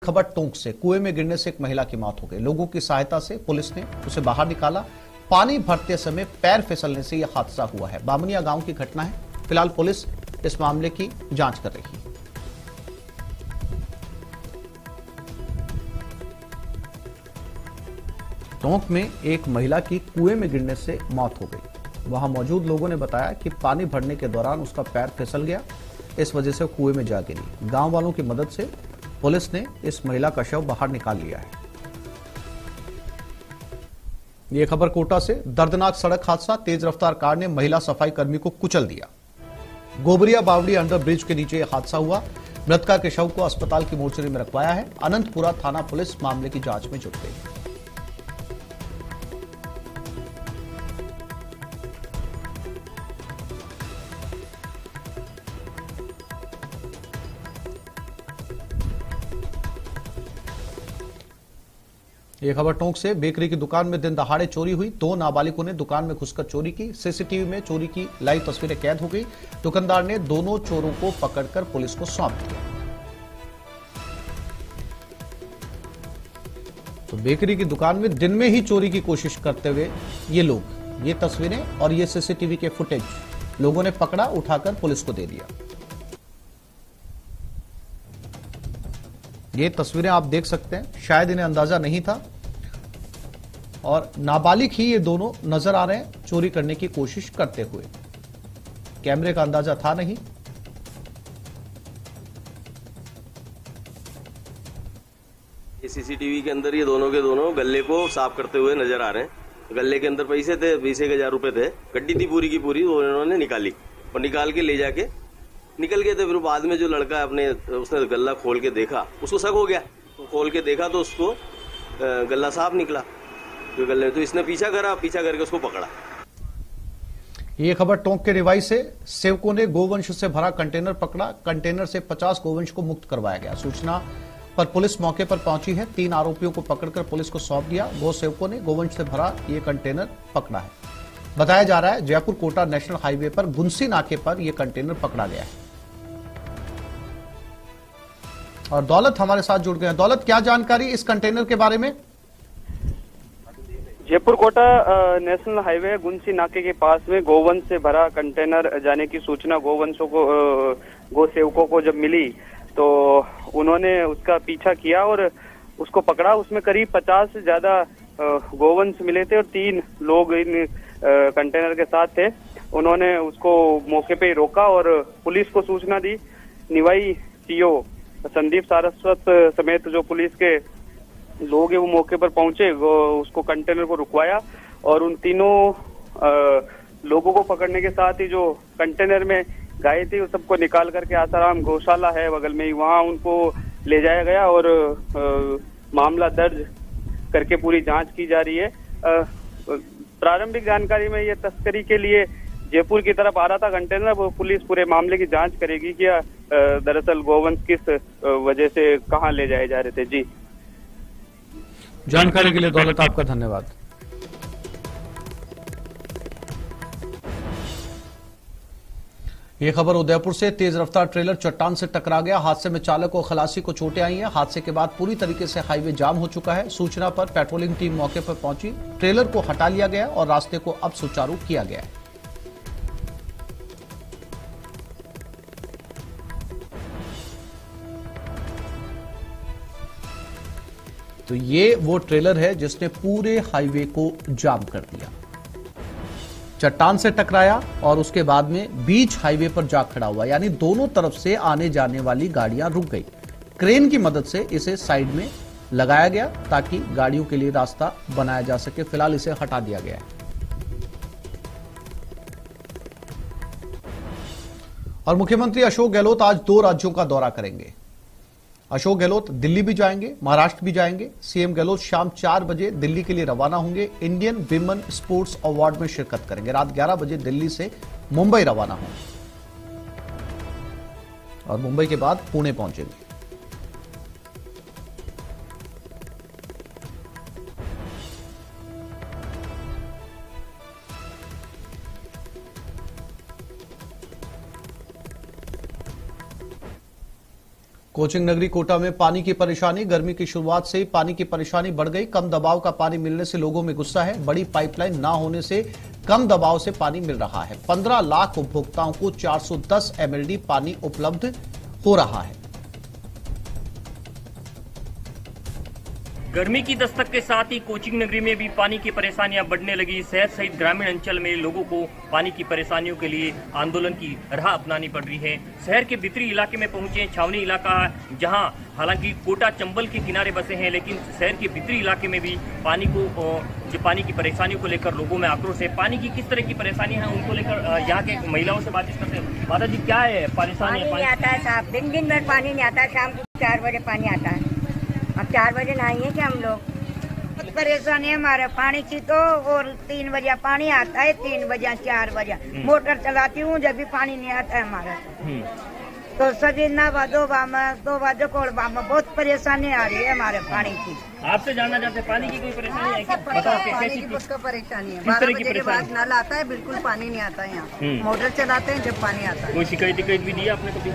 खबर टोंक से। कुएं में गिरने से एक महिला की मौत हो गई। लोगों की सहायता से पुलिस ने उसे बाहर निकाला। पानी भरते समय पैर फिसलने से यह हादसा हुआ है। बामनिया गांव की घटना है। फिलहाल पुलिस इस मामले की जांच कर रही है। टोंक में एक महिला की कुएं में गिरने से मौत हो गई। वहां मौजूद लोगों ने बताया कि पानी भरने के दौरान उसका पैर फिसल गया, इस वजह से कुएं में जा गिरी। गांव वालों की मदद से पुलिस ने इस महिला का शव बाहर निकाल लिया है। यह खबर कोटा से। दर्दनाक सड़क हादसा। तेज रफ्तार कार ने महिला सफाई कर्मी को कुचल दिया। गोबरिया बावड़ी अंडर ब्रिज के नीचे यह हादसा हुआ। मृतका के शव को अस्पताल की मोर्चरी में रखवाया है। अनंतपुरा थाना पुलिस मामले की जांच में जुट गई। ये खबर टोंक से। बेकरी की दुकान में दिन दहाड़े चोरी हुई। 2 नाबालिगों ने दुकान में घुसकर चोरी की। सीसीटीवी में चोरी की लाइव तस्वीरें कैद हो गई। दुकानदार ने दोनों चोरों को पकड़कर पुलिस को सौंप दिया। तो बेकरी की दुकान में दिन में ही चोरी की कोशिश करते हुए ये लोग, ये तस्वीरें और ये सीसीटीवी के फुटेज लोगों ने पकड़ा, उठाकर पुलिस को दे दिया। ये तस्वीरें आप देख सकते हैं। शायद इन्हें अंदाजा नहीं था और नाबालिग ही ये दोनों नजर आ रहे हैं चोरी करने की कोशिश करते हुए। कैमरे का अंदाजा था नहीं। सीसीटीवी के अंदर ये दोनों के दोनों गल्ले को साफ करते हुए नजर आ रहे हैं। गल्ले के अंदर पैसे थे, 20,000 रुपए थे। गड्डी थी पूरी की पूरी, वो इन्होंने निकाली और निकाल के ले जाके निकल गए थे। फिर बाद में जो लड़का अपने उसने गल्ला खोल के देखा, उसको शक हो गया। तो खोल के देखा तो उसको गल्ला साफ निकला। तो गल्ले तो इसने पीछा करके उसको पकड़ा। ये खबर टोंक के रिवाई से। सेवकों ने गोवंश से भरा कंटेनर पकड़ा। कंटेनर से 50 गोवंश को मुक्त करवाया गया। सूचना पर पुलिस मौके पर पहुंची है। 3 आरोपियों को पकड़कर पुलिस को सौंप दिया। गो सेवकों ने गोवंश से भरा ये कंटेनर पकड़ा है। बताया जा रहा है जयपुर कोटा नेशनल हाईवे पर गुंसी नाके पर यह कंटेनर पकड़ा गया है। और दौलत हमारे साथ जुड़ गए हैं। दौलत, क्या जानकारी इस कंटेनर के बारे में? जयपुर कोटा नेशनल हाईवे गुंसी नाके के पास में गोवंश से भरा कंटेनर जाने की सूचना गो सेवकों को जब मिली तो उन्होंने उसका पीछा किया और उसको पकड़ा। उसमें करीब 50 से ज्यादा गोवंश मिले थे और 3 लोग इन कंटेनर के साथ थे। उन्होंने उसको मौके पे ही रोका और पुलिस को सूचना दी। निवाई सीओ संदीप सारस्वत समेत जो पुलिस के लोग हैं वो मौके पर पहुंचे। वो उसको कंटेनर को रुकवाया और उन तीनों लोगों को पकड़ने के साथ ही जो कंटेनर में गाय थी उस सबको निकाल करके आसाराम गौशाला है बगल में ही, वहां उनको ले जाया गया और मामला दर्ज करके पूरी जांच की जा रही है। प्रारंभिक जानकारी में ये तस्करी के लिए जयपुर की तरफ आ रहा था कंटेनर। वो पुलिस पूरे मामले की जांच करेगी कि दरअसल गोवंश किस वजह से कहां ले जाए जा रहे थे। जी, जानकारी के लिए दौलत आपका धन्यवाद। यह खबर उदयपुर से। तेज रफ्तार ट्रेलर चट्टान से टकरा गया। हादसे में चालक और खलासी को चोटें आई हैं। हादसे के बाद पूरी तरीके से हाईवे जाम हो चुका है। सूचना पर पेट्रोलिंग टीम मौके पर पहुंची। ट्रेलर को हटा लिया गया और रास्ते को अब सुचारू किया गया है। तो ये वो ट्रेलर है जिसने पूरे हाईवे को जाम कर दिया। चट्टान से टकराया और उसके बाद में बीच हाईवे पर जा खड़ा हुआ, यानी दोनों तरफ से आने जाने वाली गाड़ियां रुक गई। क्रेन की मदद से इसे साइड में लगाया गया ताकि गाड़ियों के लिए रास्ता बनाया जा सके। फिलहाल इसे हटा दिया गया है। और मुख्यमंत्री अशोक गहलोत आज 2 राज्यों का दौरा करेंगे। अशोक गहलोत दिल्ली भी जाएंगे, महाराष्ट्र भी जाएंगे। सीएम गहलोत शाम 4 बजे दिल्ली के लिए रवाना होंगे। इंडियन विमेन स्पोर्ट्स अवार्ड में शिरकत करेंगे। रात 11 बजे दिल्ली से मुंबई रवाना होंगे और मुंबई के बाद पुणे पहुंचेंगे। कोचिंग नगरी कोटा में पानी की परेशानी। गर्मी की शुरुआत से ही पानी की परेशानी बढ़ गई। कम दबाव का पानी मिलने से लोगों में गुस्सा है। बड़ी पाइपलाइन ना होने से कम दबाव से पानी मिल रहा है। 15 लाख उपभोक्ताओं को 410 MLD पानी उपलब्ध हो रहा है। गर्मी की दस्तक के साथ ही कोचिंग नगरी में भी पानी की परेशानियां बढ़ने लगी। शहर सहित ग्रामीण अंचल में लोगों को पानी की परेशानियों के लिए आंदोलन की राह अपनानी पड़ रही है। शहर के भीतरी इलाके में पहुंचे छावनी इलाका, जहां हालांकि कोटा चंबल के किनारे बसे हैं, लेकिन शहर के भीतरी इलाके में भी पानी की परेशानियों को लेकर लोगों में आक्रोश है। पानी की किस तरह की परेशानी है उनको लेकर यहाँ के महिलाओं से बातचीत करते हैं। माता जी, क्या है परेशानी? पानी नहीं आता है साहब, दिन भर पानी नहीं आता है। शाम को 4 बजे पानी आता है। अब 4 बजे नहाइए क्या हम लोग? बहुत परेशानी है हमारे पानी की तो। और 3 बजे पानी आता है, 3 बजे 4 बजे मोटर चलाती हूँ जब भी पानी नहीं आता है हमारा। तो सभी ना दो बाजो कोड़बा में बहुत परेशानी आ रही है हमारे पानी की। आपसे जानना चाहते हैं पानी की कोई परेशानी है क्या? बताओ पानी की बहुत परेशानी है। किस तरह 12 की बजे के बाद परेशानी? नल आता है, बिल्कुल पानी नहीं आता है यहाँ। मोटर चलाते हैं जब पानी आता है। कोई शिकायत भी दी आपने कभी?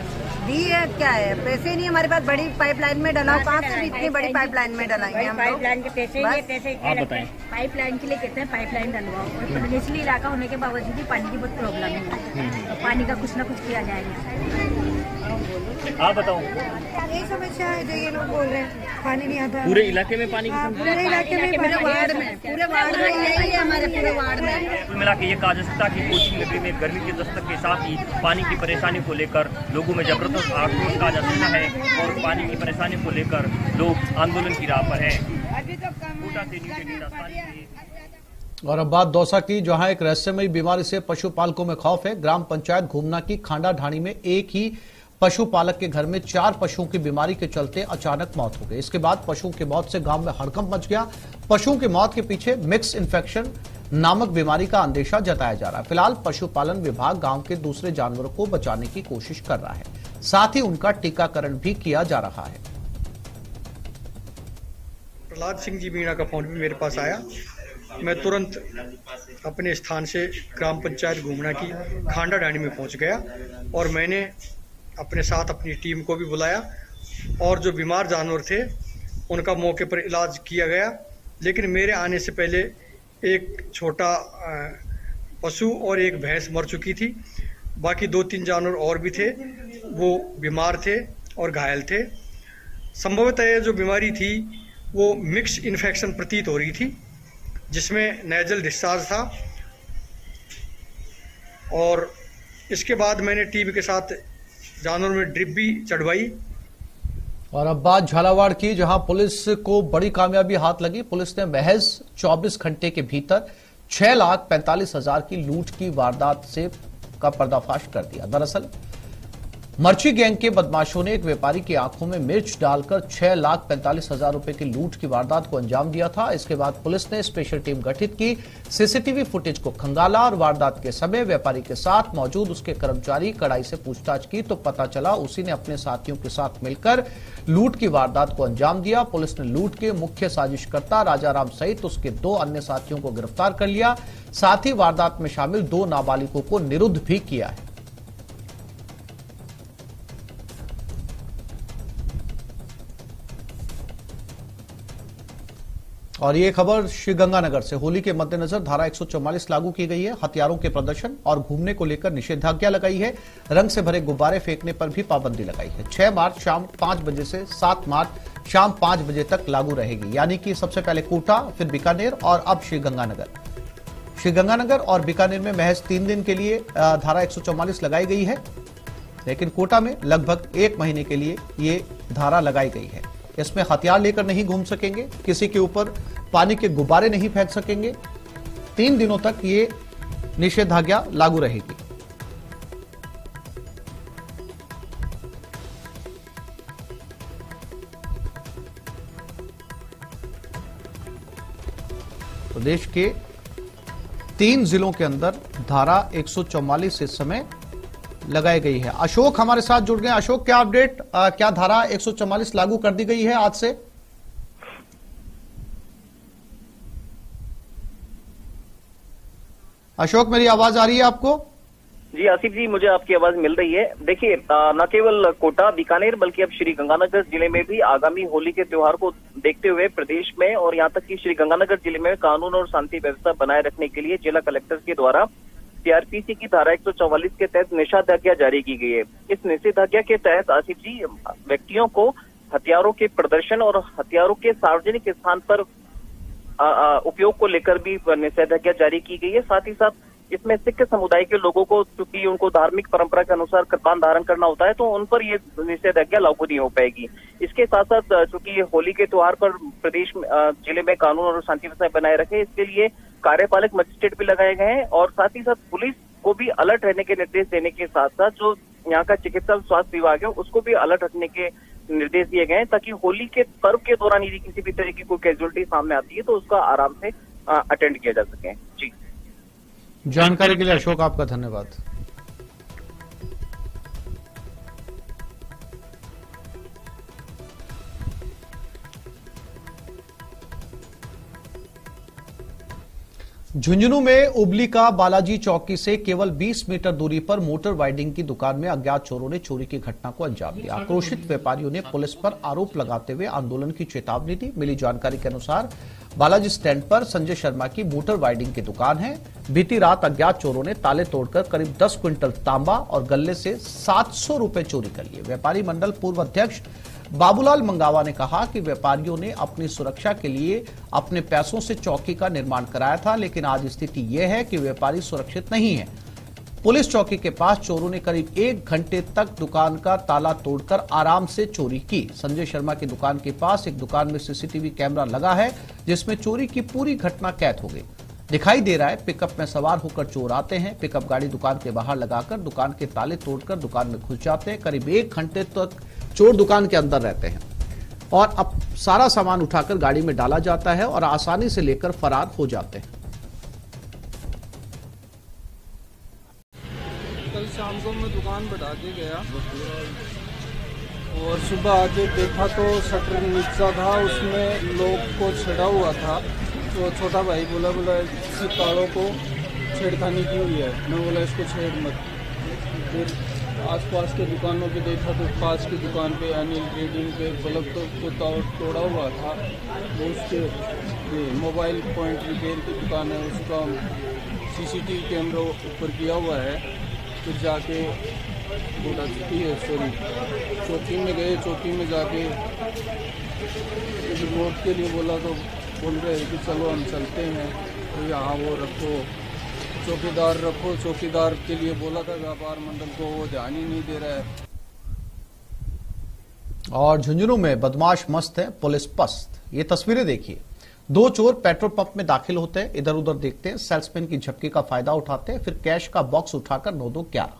दी है, क्या है, पैसे नहीं हमारे पास। बड़ी पाइपलाइन में डलाओ, कहाँ से इतनी बड़ी पाइपलाइन में डलाएंगे हम लोग? पाइपलाइन के पैसे आप बताएं। पाइपलाइन के लिए कहते हैं पाइपलाइन डलवाओ। और निचली इलाका होने के बावजूद भी पानी की बहुत प्रॉब्लम है। तो पानी का कुछ ना कुछ किया जाएगा। आप बताओ। यही समस्या है जो ये लोग बोल रहे हैं, पानी नहीं आता। पूरे इलाके में पानी की समस्या? पूरे इलाके में, पूरे वार्ड में यही है हमारे पूरे वार्ड में। कुल मिला के ये कहा जा सकता है कि कोचिंग नगरी में गर्मी की दस्तक के साथ ही पानी की परेशानी को लेकर लोगों में जबरदस्त आक्रोश कहा जा सकता है और पानी की परेशानी को लेकर लोग आंदोलन की राह पर है। कोटा से न्यूज़ 18 राजस्थान के लिए। और अब बात दौसा की, जहां एक रहस्यमयी बीमारी से पशुपालकों में खौफ है। ग्राम पंचायत घूमना की खांडा ढाणी में एक ही पशुपालक के घर में 4 पशुओं की बीमारी के चलते अचानक मौत हो गई। इसके बाद पशुओं की मौत से गांव में हड़कंप मच गया। पशुओं की मौत के पीछे मिक्स इन्फेक्शन नामक बीमारी का अंदेशा जताया जा रहा है। फिलहाल पशुपालन विभाग गांव के दूसरे जानवरों को बचाने की कोशिश कर रहा है, साथ ही उनका टीकाकरण भी किया जा रहा है। प्रहलाद सिंह जी मीणा का फोन भी मेरे पास आया। मैं तुरंत अपने स्थान से ग्राम पंचायत घूमना की खांडा ढाणी में पहुंच गया और मैंने अपने साथ अपनी टीम को भी बुलाया और जो बीमार जानवर थे उनका मौके पर इलाज किया गया। लेकिन मेरे आने से पहले एक छोटा पशु और एक भैंस मर चुकी थी। बाकी 2-3 जानवर और भी थे, वो बीमार थे और घायल थे। संभवतः जो बीमारी थी वो मिक्स इन्फेक्शन प्रतीत हो रही थी, जिसमें नेजल डिस्चार्ज था। और इसके बाद मैंने टीम के साथ जानवरों में ड्रिप भी चढ़वाई। और अब बात झालावाड़ की, जहां पुलिस को बड़ी कामयाबी हाथ लगी। पुलिस ने महज 24 घंटे के भीतर 6,45,000 की लूट की वारदात का पर्दाफाश कर दिया। दरअसल मर्ची गैंग के बदमाशों ने एक व्यापारी की आंखों में मिर्च डालकर 6,45,000 रुपए की लूट की वारदात को अंजाम दिया था। इसके बाद पुलिस ने स्पेशल टीम गठित की, सीसीटीवी फुटेज को खंगाला और वारदात के समय व्यापारी के साथ मौजूद उसके कर्मचारी कड़ाई से पूछताछ की तो पता चला उसी ने अपने साथियों के साथ मिलकर लूट की वारदात को अंजाम दिया। पुलिस ने लूट के मुख्य साजिशकर्ता राजाराम सहित उसके 2 अन्य साथियों को गिरफ्तार कर लिया। साथ ही वारदात में शामिल 2 नाबालिगों को निरुद्ध भी किया है। और ये खबर श्रीगंगानगर से। होली के मद्देनजर धारा 144 लागू की गई है। हथियारों के प्रदर्शन और घूमने को लेकर निषेधाज्ञा लगाई है। रंग से भरे गुब्बारे फेंकने पर भी पाबंदी लगाई है। 6 मार्च शाम 5 बजे से 7 मार्च शाम 5 बजे तक लागू रहेगी। यानी कि सबसे पहले कोटा, फिर बीकानेर और अब श्रीगंगानगर। श्रीगंगानगर और बीकानेर में महज 3 दिन के लिए धारा 144 लगाई गई है, लेकिन कोटा में लगभग 1 महीने के लिए ये धारा लगाई गई है। इसमें हथियार लेकर नहीं घूम सकेंगे, किसी के ऊपर पानी के गुब्बारे नहीं फेंक सकेंगे। 3 दिनों तक ये निषेधाज्ञा लागू रहेगी। प्रदेश के 3 जिलों के अंदर धारा 144 इस समय लगाई गई है। अशोक हमारे साथ जुड़ गए। अशोक, क्या अपडेट, क्या धारा 144 लागू कर दी गई है आज से? अशोक, मेरी आवाज आ रही है आपको? जी आसिफ जी, मुझे आपकी आवाज मिल रही है। देखिए, न केवल कोटा बीकानेर बल्कि अब श्री गंगानगर जिले में भी आगामी होली के त्योहार को देखते हुए प्रदेश में और यहां तक कि श्री गंगानगर जिले में कानून और शांति व्यवस्था बनाए रखने के लिए जिला कलेक्टर के द्वारा सीआरपीसी की धारा 144 के तहत निषेधाज्ञा जारी की गई है। इस निषेधाज्ञा के तहत आसिफ जी, व्यक्तियों को हथियारों के प्रदर्शन और हथियारों के सार्वजनिक स्थान पर उपयोग को लेकर भी निषेधाज्ञा जारी की गई है। साथ ही साथ इसमें सिख समुदाय के लोगों को, चूंकि उनको धार्मिक परंपरा के अनुसार कृपान धारण करना होता है, तो उन पर ये निषेधाज्ञा लागू नहीं हो पाएगी। इसके साथ साथ चूंकि होली के त्योहार पर प्रदेश में जिले में कानून और शांति व्यवस्था बनाए रखे, इसके लिए कार्यपालक मजिस्ट्रेट भी लगाए गए हैं और साथ ही साथ पुलिस को भी अलर्ट रहने के निर्देश देने के साथ साथ जो यहाँ का चिकित्सा स्वास्थ्य विभाग है उसको भी अलर्ट रखने के निर्देश दिए गए हैं, ताकि होली के पर्व के दौरान यदि किसी भी तरह की कोई कैजुअलिटी सामने आती है तो उसका आराम से अटेंड किया जा सके। जी, जानकारी के लिए अशोक आपका धन्यवाद। झुंझुनू में उबली का बालाजी चौकी से केवल 20 मीटर दूरी पर मोटर वाइडिंग की दुकान में अज्ञात चोरों ने चोरी की घटना को अंजाम दिया। आक्रोशित व्यापारियों ने पुलिस पर आरोप लगाते हुए आंदोलन की चेतावनी दी। मिली जानकारी के अनुसार बालाजी स्टैंड पर संजय शर्मा की मोटर वाइडिंग की दुकान है। बीती रात अज्ञात चोरों ने ताले तोड़कर करीब 10 क्विंटल तांबा और गल्ले से 700 रुपए चोरी कर लिए। व्यापारी मंडल पूर्व अध्यक्ष बाबूलाल मंगावा ने कहा कि व्यापारियों ने अपनी सुरक्षा के लिए अपने पैसों से चौकी का निर्माण कराया था, लेकिन आज स्थिति यह है कि व्यापारी सुरक्षित नहीं है। पुलिस चौकी के पास चोरों ने करीब 1 घंटे तक दुकान का ताला तोड़कर आराम से चोरी की। संजय शर्मा की दुकान के पास एक दुकान में सीसीटीवी कैमरा लगा है, जिसमें चोरी की पूरी घटना कैद हो गई। दिखाई दे रहा है पिकअप में सवार होकर चोर आते हैं, पिकअप गाड़ी दुकान के बाहर लगाकर दुकान के ताले तोड़कर दुकान में घुस जाते हैं। करीब 1 घंटे तक चोर दुकान के अंदर रहते हैं और अब सारा सामान उठाकर गाड़ी में डाला जाता है और आसानी से लेकर फरार हो जाते हैं। कल शाम को मैं दुकान बढ़ा के गया और सुबह आके देखा तो शटर नीचा था, उसमें लोग को छेड़ा हुआ था। तो छोटा भाई बोला इसी तारों को छेड़खानी की हुई है। मैं बोला इसको छेड़ मत। फिर आसपास के दुकानों पे देखा तो पास की दुकान पे अनिल ट्रेडिंग पे बल्ब तो तोड़ा हुआ था। वो उसके मोबाइल पॉइंट रिपेयर की दुकान है, उसका सीसीटीवी कैमरा ऊपर किया हुआ है। फिर जाके बोला चौकी में गए, चौकी में जाके रिपोर्ट के लिए बोला तो बोल रहे कि चलो हम चलते हैं। तो यहाँ वो रखो, चौकीदार रखो। चौकीदार के लिए बोला था व्यापार मंडल को, वो ध्यान ही नहीं दे रहा है। और झुंझुनू में बदमाश मस्त है, पुलिस पस्त। ये तस्वीरें देखिए। 2 चोर पेट्रोल पंप में दाखिल होते हैं, इधर उधर देखते हैं, सेल्समैन की झपकी का फायदा उठाते हैं, फिर कैश का बॉक्स उठाकर 9-2-11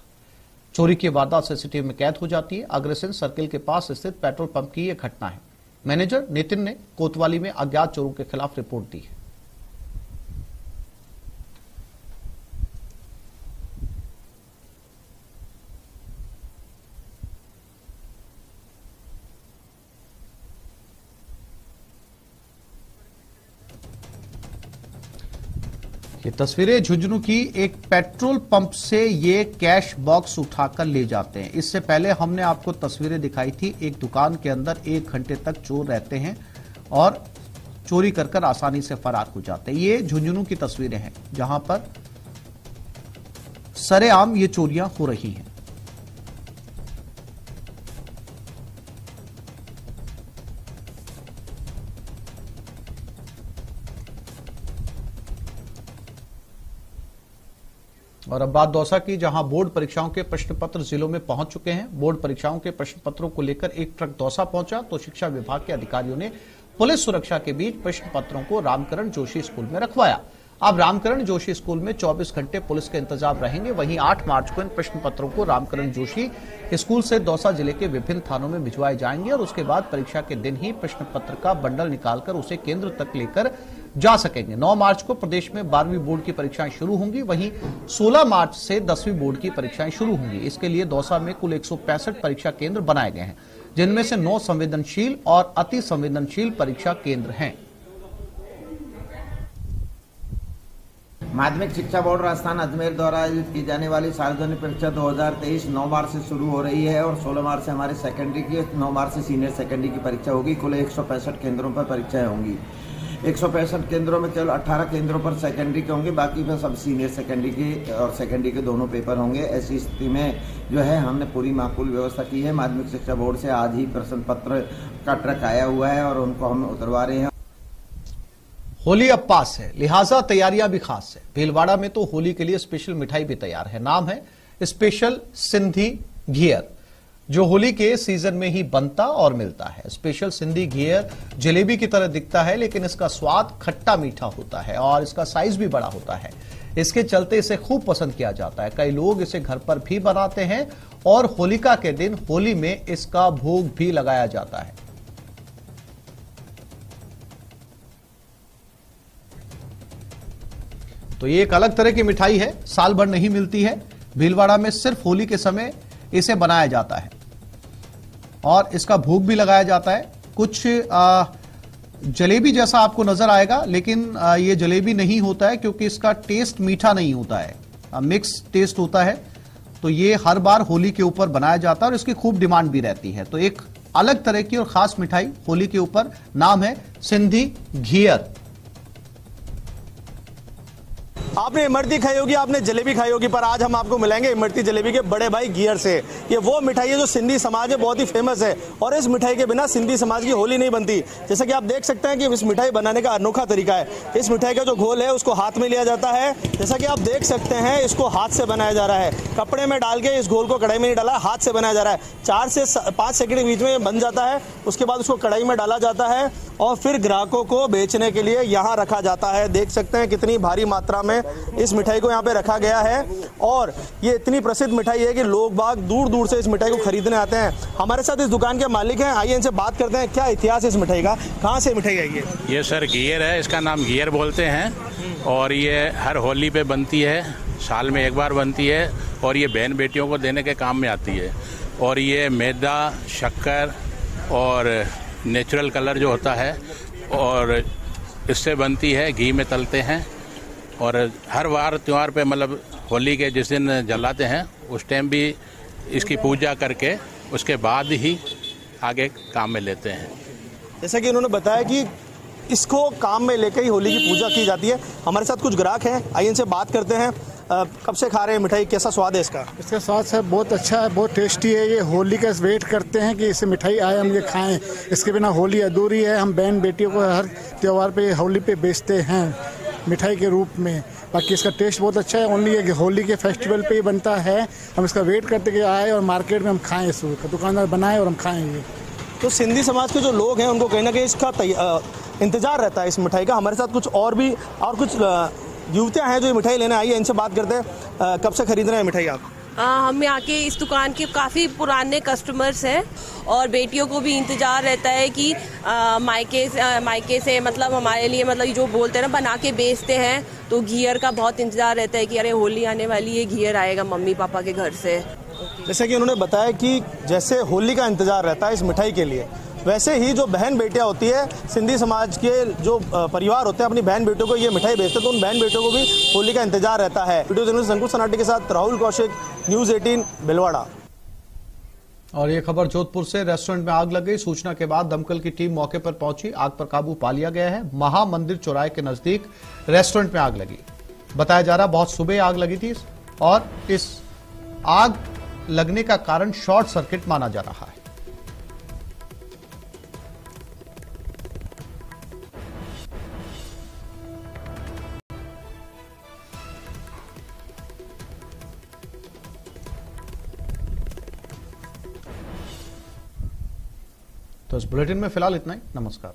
चोरी की वारदात सीसीटीवी में कैद हो जाती है। अग्रसेन सर्किल के पास स्थित पेट्रोल पंप की यह घटना है। मैनेजर नितिन ने कोतवाली में अज्ञात चोरों के खिलाफ रिपोर्ट दी है। ये तस्वीरें झुंझुनू की एक पेट्रोल पंप से ये कैश बॉक्स उठाकर ले जाते हैं। इससे पहले हमने आपको तस्वीरें दिखाई थी, एक दुकान के अंदर 1 घंटे तक चोर रहते हैं और चोरी कर आसानी से फरार हो जाते हैं। ये झुंझुनू की तस्वीरें हैं जहां पर सरेआम ये चोरियां हो रही हैं। और अब बात दौसा की, जहां बोर्ड परीक्षाओं के प्रश्न पत्र जिलों में पहुंच चुके हैं। बोर्ड परीक्षाओं के प्रश्न पत्रों को लेकर एक ट्रक दौसा पहुंचा तो शिक्षा विभाग के अधिकारियों ने पुलिस सुरक्षा के बीच प्रश्न पत्रों को रामकरण जोशी स्कूल में रखवाया। अब रामकरण जोशी स्कूल में 24 घंटे पुलिस के इंतजाम रहेंगे। वहीं 8 मार्च को इन प्रश्न पत्रों को रामकरण जोशी स्कूल से दौसा जिले के विभिन्न थानों में भिजवाए जाएंगे और उसके बाद परीक्षा के दिन ही प्रश्न पत्र का बंडल निकालकर उसे केंद्र तक लेकर जा सकेंगे। 9 मार्च को प्रदेश में 12वीं बोर्ड की परीक्षाएं शुरू होंगी। वहीं 16 मार्च से 10वीं बोर्ड की परीक्षाएं शुरू होंगी। इसके लिए दौसा में कुल 165 परीक्षा केंद्र बनाए गए हैं, जिनमें से 9 संवेदनशील और अति संवेदनशील परीक्षा केंद्र हैं। माध्यमिक शिक्षा बोर्ड राजस्थान अजमेर द्वारा आयोजित की जाने वाली सार्वजनिक परीक्षा 2023 9 मार्च से शुरू हो रही है और 16 मार्च से हमारे सेकेंडरी की, 9 मार्च से सीनियर सेकेंडरी की परीक्षा होगी। कुल 165 केंद्रों पर परीक्षाएं होंगी। 165 केंद्रों में केवल 18 केंद्रों पर सेकेंडरी के होंगे, बाकी पर सब सीनियर सेकेंडरी के और सेकेंडरी के दोनों पेपर होंगे। ऐसी स्थिति में जो है हमने पूरी माकूल व्यवस्था की है। माध्यमिक शिक्षा बोर्ड से आज ही प्रश्न पत्र का ट्रक आया हुआ है और उनको हम उतरवा रहे हैं। होली अब पास है, लिहाजा तैयारियां भी खास है। भीलवाड़ा में तो होली के लिए स्पेशल मिठाई भी तैयार है। नाम है स्पेशल सिंधी घियर, जो होली के सीजन में ही बनता और मिलता है। स्पेशल सिंधी घियर जलेबी की तरह दिखता है, लेकिन इसका स्वाद खट्टा मीठा होता है और इसका साइज भी बड़ा होता है। इसके चलते इसे खूब पसंद किया जाता है। कई लोग इसे घर पर भी बनाते हैं और होलिका के दिन होली में इसका भोग भी लगाया जाता है। तो ये एक अलग तरह की मिठाई है, साल भर नहीं मिलती है। भीलवाड़ा में सिर्फ होली के समय इसे बनाया जाता है और इसका भोग भी लगाया जाता है। कुछ जलेबी जैसा आपको नजर आएगा, लेकिन ये जलेबी नहीं होता है क्योंकि इसका टेस्ट मीठा नहीं होता है, मिक्स टेस्ट होता है। तो ये हर बार होली के ऊपर बनाया जाता है और इसकी खूब डिमांड भी रहती है। तो एक अलग तरह की और खास मिठाई होली के ऊपर, नाम है सिंधी घियर। आपने इमरती खाई होगी, आपने जलेबी खाई होगी, पर आज हम आपको मिलाएंगे इमरती जलेबी के बड़े भाई घियर से। ये वो मिठाई है जो सिंधी समाज में बहुत ही फेमस है और इस मिठाई के बिना सिंधी समाज की होली नहीं बनती। जैसा कि आप देख सकते हैं कि इस मिठाई बनाने का अनोखा तरीका है। इस मिठाई का जो घोल है उसको हाथ में लिया जाता है। जैसा कि आप देख सकते हैं, इसको हाथ से बनाया जा रहा है। कपड़े में डाल के इस घोल को कढ़ाई में नहीं डाला, हाथ से बनाया जा रहा है। 4 से 5 सेकंड के बीच में बन जाता है। उसके बाद उसको कढ़ाई में डाला जाता है और फिर ग्राहकों को बेचने के लिए यहाँ रखा जाता है। देख सकते हैं कितनी भारी मात्रा में इस मिठाई को यहाँ पे रखा गया है और ये इतनी प्रसिद्ध मिठाई है कि लोग बाग दूर दूर से इस मिठाई को खरीदने आते हैं। हमारे साथ इस दुकान के मालिक हैं, आइए इनसे बात करते हैं क्या इतिहास है इस मिठाई का, कहाँ से मिठाई आई है? ये सर घियर है, इसका नाम घियर बोलते हैं और ये हर होली पे बनती है, साल में एक बार बनती है और ये बहन बेटियों को देने के काम में आती है। और ये मैदा, शक्कर और नेचुरल कलर जो होता है और इससे बनती है, घी में तलते हैं और हर बार त्यौहार पे मतलब होली के जिस दिन जलाते हैं उस टाइम भी इसकी पूजा करके उसके बाद ही आगे काम में लेते हैं। जैसा कि उन्होंने बताया कि इसको काम में लेकर ही होली की पूजा की जाती है। हमारे साथ कुछ ग्राहक हैं, आइए इनसे बात करते हैं। कब से खा रहे हैं मिठाई, कैसा स्वाद है इसका? इसका स्वाद सर बहुत अच्छा है, बहुत टेस्टी है। ये होली का वेट करते हैं कि इससे मिठाई आए, हम ये खाएं। इसके बिना होली अधूरी है। हम बहन बेटियों को हर त्यौहार पे होली पे बेचते हैं मिठाई के रूप में। बाकी इसका टेस्ट बहुत अच्छा है। ओनली ये होली के फेस्टिवल पे ही बनता है। हम इसका वेट करते कि आए और मार्केट में हम खाएं, इसको दुकानदार बनाए और हम खाएं। ये तो सिंधी समाज के जो लोग हैं उनको कहीं ना कहीं इसका इंतजार रहता है इस मिठाई का। हमारे साथ कुछ और भी कुछ युवतियाँ हैं जो ये मिठाई लेने आई है, इनसे बात करते हैं। कब से खरीद रहे हैं मिठाई आप? हम यहाँ के इस दुकान के काफ़ी पुराने कस्टमर्स हैं और बेटियों को भी इंतज़ार रहता है कि मायके से मतलब हमारे लिए मतलब जो बोलते हैं ना बना के बेचते हैं, तो घियर का बहुत इंतज़ार रहता है कि अरे होली आने वाली है, घियर आएगा मम्मी पापा के घर से। जैसे कि उन्होंने बताया कि जैसे होली का इंतज़ार रहता है इस मिठाई के लिए, वैसे ही जो बहन बेटियां होती है सिंधी समाज के जो परिवार होते हैं अपनी बहन बेटियों को ये मिठाई बेचते हैं, तो उन बहन बेटियों को भी होली का इंतजार रहता है। वीडियो जर्नलिस्ट अंकुश सनाटी के साथ राहुल कौशिक, न्यूज़ 18 भीलवाड़ा। और ये खबर जोधपुर से, रेस्टोरेंट में आग लग गई। सूचना के बाद दमकल की टीम मौके पर पहुंची, आग पर काबू पा लिया गया है। महामंदिर चौराहे के नजदीक रेस्टोरेंट में आग लगी। बताया जा रहा बहुत सुबह आग लगी थी और इस आग लगने का कारण शॉर्ट सर्किट माना जा रहा है। तो इस बुलेटिन में फिलहाल इतना ही। नमस्कार।